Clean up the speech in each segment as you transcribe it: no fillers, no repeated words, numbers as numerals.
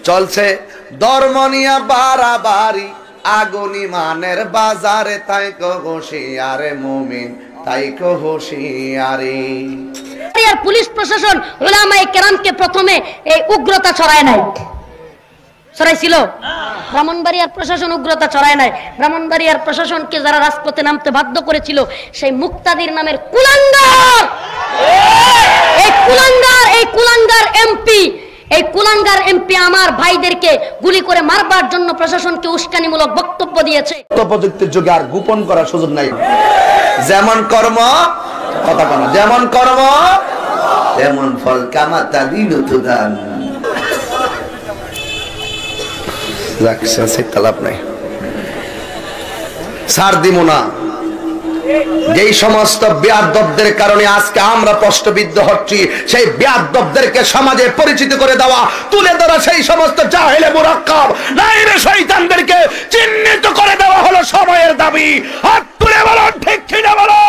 চলছে ধর্ম নিয়া বাড়াবাড়ি আগুন ইমানের বাজারে, তাই কো হুঁশিয়ারে মুমিন, তাই কো হুঁশিয়ারি। আর পুলিশ প্রশাসন উলামায়ে কেরামকে প্রথমে এই উগ্রতা ছড়ায় নাই, ছড়াইছিল? ব্রাহ্মণবাড়িয়ার প্রশাসন উগ্রতা ছড়ায় নাই। ব্রাহ্মণবাড়িয়ার প্রশাসনকে যারা রাজপথে নামতে বাধ্য করেছিল সেই মুক্তাদির নামের কুলাঙ্গার, এই কুলাঙ্গার এমপি আমার ভাইদেরকে গুলি করে মারবার জন্য প্রশাসনকে উস্কানিমূলক বক্তব্য দিয়েছে। প্রযুক্তির যুগে আর গোপন করার সুযোগ নাই। যেমন কর্ম, কথা বলা, যেমন কর্ম তেমন ফল, কামা তাদিনু তুদান। লাভ নাই, ছাড় দিব না। যেই সমস্ত বেয়াদবদের কারণে আজকে আমরা কষ্টবিদ্ধ হচ্ছি, সেই বেয়াদবদেরকে সমাজে পরিচিত করে দেওয়া, তুলে ধরা সেই সমস্ত জাহেলে মুরাক্কাব নাইরে শয়তানদেরকে চিহ্নিত করে দেওয়া হলো সময়ের দাবি। হাত তুলে বলো ঠিক কিনা বলো।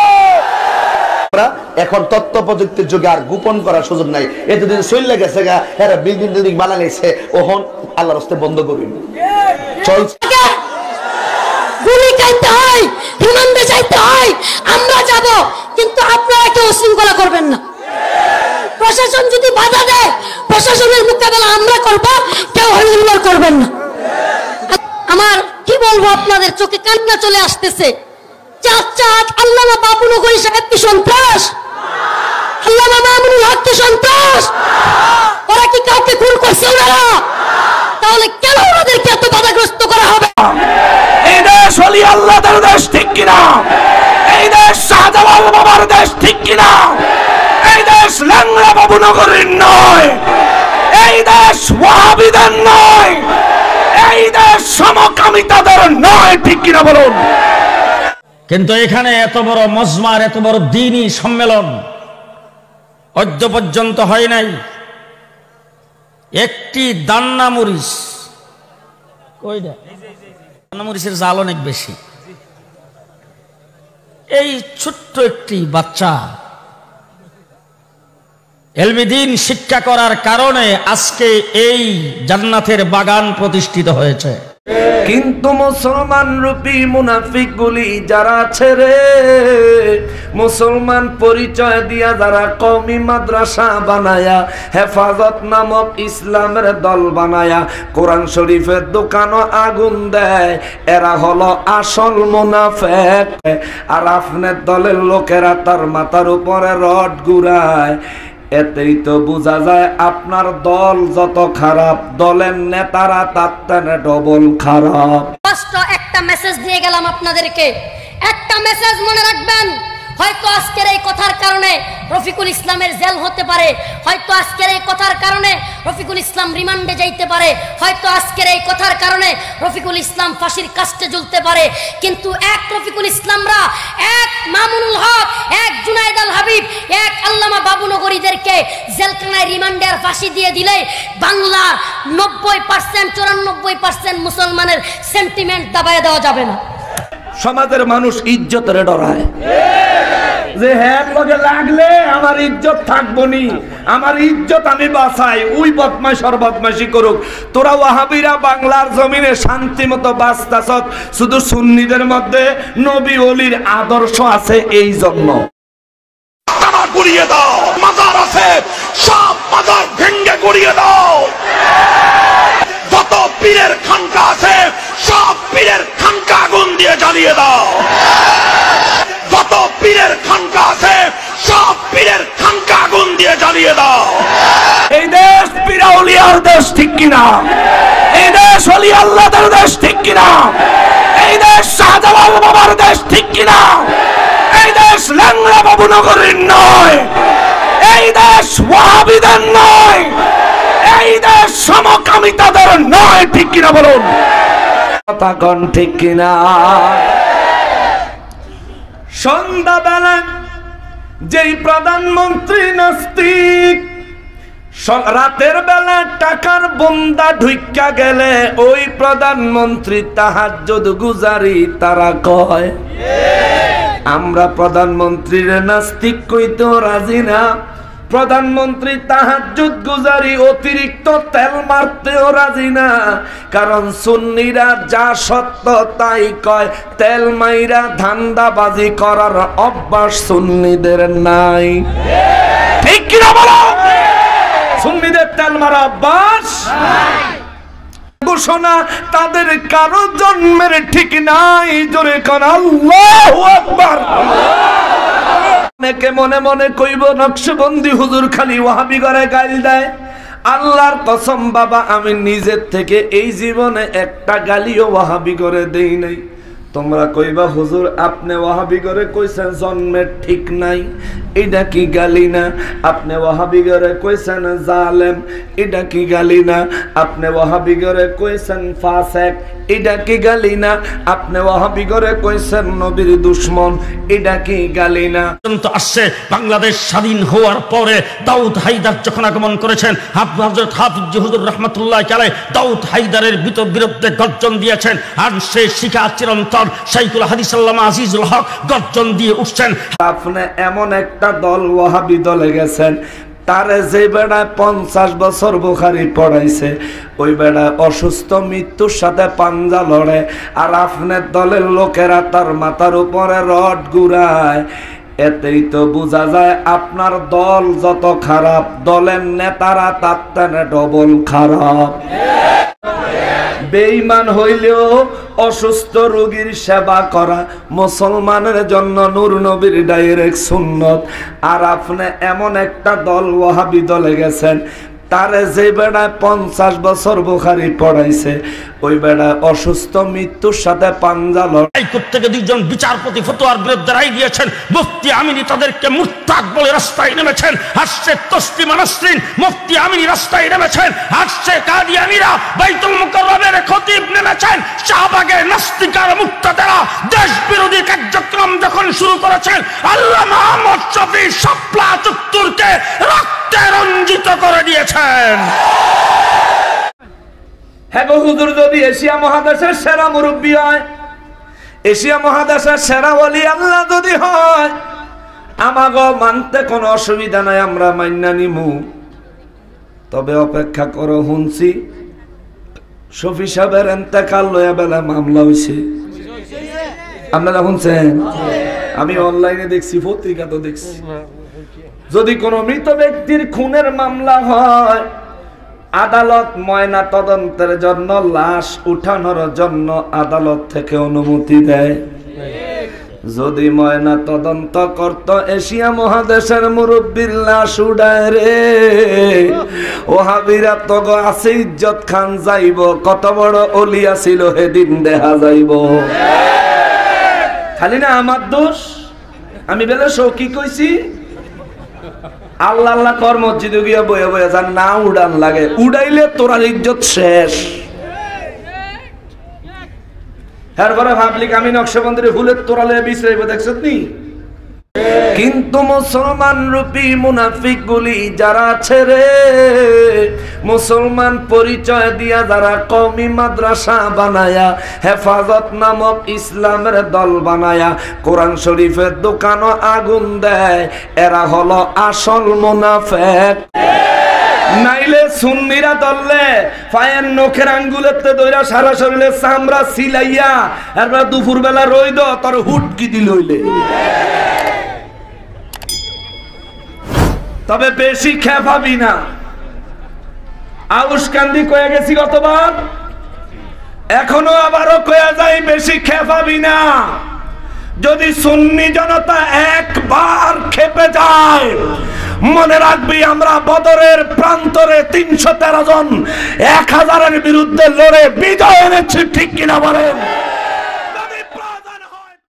এখন তথ্য প্রযুক্তির যুগে আর গোপন করার সুযোগ নাই। এতদিন চলে গেছে গা, এরা বিল্ডিং বিল্ডিং বানাইছে, ওহন আল্লাহর রাস্তায় বন্ধ করুন। চলছে গুলি খাইতে হয়, রিমান্ডে যাইতে হয়, আমরা যাব, কিন্তু আপনারা কেউ শৃঙ্খলা করবেন না। প্রশাসন যদি বাধা দেয়, প্রশাসনের মোকাবেলা আমরা করব, কেউ হরিহর করবেন না। আমার কি বলবো, আপনাদের চোখে কান্না চলে আসতেছে। চাচা আল্লামা বাবু নগরী সাহেব কি সন্ত্রাস? আল্লামা মামুনুল হক কি সন্ত্রাস? ওরা কি কাউকে খুন করছে? ওনারা তাহলে কেন ওনাদেরকে এত বাধাগ্রস্ত করা হবে? এই দেশ ওলি আল্লাহর দেশ, ঠিক কিনা? এই দেশ শাহজালাল বাবার দেশ, ঠিক কিনা? এই দেশ ল্যাংড়া বাবু নগরীর নয়, এই দেশ ওয়াহাবিদের নয়, এই দেশ সমকামিতাদের নয়, ঠিক কিনা বলুন? কিন্তু এখানে এত বড় মজমার, এত বড় দ্বীনি সম্মেলন অদ্য পর্যন্ত হয় নাই। একটি দান্না মরিচ, কইটা দান্না মরিচের জাল অনেক বেশি। এই ছোট্ট একটি বাচ্চা ইলমে দ্বীন শিক্ষা করার কারণে আজকে এই জান্নাতের বাগান প্রতিষ্ঠিত হয়েছে। কিন্তু মুসলমান রূপী মুনাফিক গুলি যারা আছে রে, মুসলমান পরিচয় দিয়া যারা কওমি মাদ্রাসা বানায়া, হেফাজত নামক ইসলামের দল বানায়া কোরআন শরীফের দোকানও আগুন দেয়, এরা হলো আসল মুনাফিক। আর আপনার দলের লোকেরা তার মাথার উপরে রড ঘুরায়। এতেই তো বোঝা যায় আপনার দল যত খারাপ, দলের নেতারা তার থেকে ডবল খারাপ। একটা মেসেজ দিয়ে গেলাম আপনাদেরকে, একটা মেসেজ মনে রাখবেন। হয়তো আজকের এই কথার কারণে রফিকুল ইসলামের জেল হতে পারে, হয়তো আজকের এই কথার কারণে রফিকুল ইসলাম রিমান্ডে যাইতে পারে, হয়তো আজকের এই কথার কারণে রফিকুল ইসলাম ফাঁসির কাস্টে ঝুলতে পারে, কিন্তু এক রফিকুল ইসলামরা, এক মামুনুল হক, এক জুনায়েদ আল হাবিব, এক আল্লামা বাবু নগরীদেরকে জেলখানায় রিমান্ডে আর ফাঁসি দিয়ে দিলে বাংলার 90% 94% মুসলমানের সেন্টিমেন্ট দাবায় দেওয়া যাবে না। সমাজের মানুষ ইজ্জতের ডরায় যে হ্যাঁ লগে লাগলে আমার ইজ্জত থাকবো নি, আমার ইজ্জত আমি বাঁচাই, ওই বদমাইশ আর বদমাইশি করুক। তোরা ওয়াহাবিরা বাংলার জমিনে শান্তি মতো বাঁচতাছ, শুধু সুন্নিদের মধ্যে নবী ওলির আদর্শ আছে, এই জন্য গুড়িয়ে দাও। মাজার আছে, সব মাজার ভেঙ্গে গুড়িয়ে দাও। যত পীরের খানকা আছে, সব পীরের খানকা আগুন দিয়ে জ্বালিয়ে দাও। যত পীরের খানকা আছে, সব পীরের খানকা আগুন দিয়ে জ্বালিয়ে দাও। এই দেশ পীরাউলিয়ার দেশ, ঠিক কিনা? এই দেশ ওলি আল্লাহর দেশ, ঠিক কিনা? এই দেশ শাহজালাল বাবার দেশ, ঠিক কিনা? এই দেশ ল্যাংড়া বাবু নগরীর নয়, এই দেশ ওয়াহাবিদের নয়, এই দেশ সমকামিতাদের নয়, ঠিক কিনা বলুন? কথা কোন ঠিক কিনা? সন্ধ্যাবেলা যেই প্রধানমন্ত্রী নাস্তিক, রাতের বেলা টাকার বন্দা ঢুইকা গেলে ওই প্রধানমন্ত্রী তাহাজ্জুদ গুজারি, তারা কয় আমরা প্রধানমন্ত্রীর নাস্তিক কইতেও রাজি না, প্রধানমন্ত্রী তাহাজ্জুদ গুজারি অতিরিক্ত তেল মারতেও রাজি না, কারণ সুন্নিরা যা সত্য তাই কয়। তেল মাইরা ধান্দাবাজি করার অভ্যাস সুন্নিদের নাই, ঠিক কিনা বলো? সুন্নিদের তেল মারা অভ্যাস ঘোষণা তাদের কারো জন্মের ঠিক নাই। জোরে কোন আল্লাহু আকবার। অনেকে মনে মনে কইব নকশবন্দি হুজুর খালি ওয়াহাবি করে গাইল দেয়। আল্লাহর কসম বাবা, আমি নিজের থেকে এই জীবনে একটা গালিও ওয়াহাবি করে দেই নাই। তোমরা কইবা হুজুর আপনি ওয়াহাবি করে কইছেন জন্মের ঠিক নাই, এটা কি গালি না? আপনি ওয়াহাবি করে কইছেন জালেম, এটা কি গালি না? আপনি ওয়াহাবি করে কইছেন ফাসিক, এটা কি গালি না? আপনি ওয়াহাবি করে কইছেন নবীর দুশমন, এটা কি গালি না? আসছে বাংলাদেশ স্বাধীন হওয়ার পরে দাউদ হায়দার যখন আগমন করেছেন, হযরত হাফিজ হুজুর রাহমাতুল্লাহ আলাইহি দাউদ হায়দারের বিরুদ্ধে গর্জন দিয়েছেন। আর সে শিখা চিরন্তন শাইখুল হাদিস আল্লামা আজিজুল হক গর্জন দিয়ে উঠছেন। আপনি এমন একটা দল ওয়াহাবি দলে গেছেন, তারে যে বেড়া 50 বছর বুখারী পড়াইছে, ওই বেড়া অসুস্থ মৃত্যুর সাথে পাঞ্জা লড়ে, আর আপনার দলের লোকেরা তার মাথার উপরে রড ঘুরায়। এতেই তো বোঝা যায় আপনার দল যত খারাপ, দলের নেতারা তার থেকে ডবল খারাপ। বেঈমান হইলেও অসুস্থ রোগীর সেবা করা মুসলমানের জন্য নূর নবীর ডাইরেক্ট সুন্নত। আর আপনি এমন একটা দল ওয়াহাবি দলে গেছেন, তারে যে বেড়ায় 50 বছর বুখারী পড়াইছে, ওই বেড়া অসুস্থ মৃত্যুর সাথে পাঞ্জা লড়ে। হাইকোর্ট থেকে দুইজন বিচারপতি ফতোয়ার বিরুদ্ধে রায় দিয়েছেন। মুফতি আমিনী তাদেরকে মুরতাদ বলে রাস্তায় নেমেছেন। আসছে তসলিমা নাসরিন, মুফতি আমিনী রাস্তায় নেমেছেন। আসছে কাদিয়ানীরা, বাইতুল মুকাররমের খতিব নেমেছেন। শাহবাগের নাস্তিকার মুক্তাদেরা দেশ বিরোধী কার্যক্রম যখন শুরু করেছেন, আল্লামা আহমদ শফী শাপলা চত্বরকে রক্তে রঞ্জিত করে দিয়েছেন। হ্যাঁ হুজুর, যদি এশিয়া মহাদেশের সেরা মুরব্বী হয়, এশিয়া মহাদেশের সেরা ওলি আল্লাহ যদি হয়, আমাগো মানতে কোনো অসুবিধা নাই, আমরা মাইনা নিমু। তবে অপেক্ষা করো, শুনছি শফি সাহেবের ইন্তেকাল লয়া বেলা মামলা হইছে। আপনারা শুনছেন? আমি অনলাইনে দেখছি, পত্রিকা তো দেখছি। যদি কোনো মৃত ব্যক্তির খুনের মামলা হয়, আদালত ময়না তদন্তের জন্য লাশ উঠানোর জন্য আদালত থেকে অনুমতি দেয়। যদি ময়না তদন্ত করত এশিয়া মহাদেশের মুরব্বীর লাশ উড়ায় রে, ওহাবিরা তো আছে ইজ্জত খান যাইব। কত বড় ওলিয়া ছিল হেদিন দেখা যাইব। খালি না আমার দোষ, আমি বেলা শৌকি কইছি আল্লাহ আল্লাহ কর মসজিদে গিয়া বয়ে বয়ে যান, না উড়ান লাগে, উড়াইলে তোরা ইজ্জত শেষ। এরপরে ভাবলিক আমি নকশবন্দির ফুলের তোরালে বিশ্রাইব, দেখছত নি? কিন্তু মুসলমান রূপী মুনাফিক গুলি যারা আছে রে, মুসলমান পরিচয় দিয়া যারা কওমি মাদ্রাসা বানায়া, হেফাজত নামক ইসলামের দল বানায়া কোরআন শরীফের দোকানও আগুন দেয়, এরা হলো আসল মুনাফিক। নাইলে সুন্নিরা দললে পায়ের নখের আঙ্গুলেতে দইরা সারা শরীরে চামড়া সিলাইয়া, এরপর দুপুর বেলা রইদ তোর হুটকি দিল হইলে। তবে বেশি খেপাবি না। আউশ কান্দি কয়ে গেছি গতবার, এখনো আবারও কয়ে যাই, বেশি খেপাবি না। যদি সুন্নি জনতা একবার খেপে যায়, মনে রাখবি আমরা বদরের প্রান্তরে 313 জন 1000-এর বিরুদ্ধে লড়ে বিজয় এনেছি, ঠিক কিনা বলেন?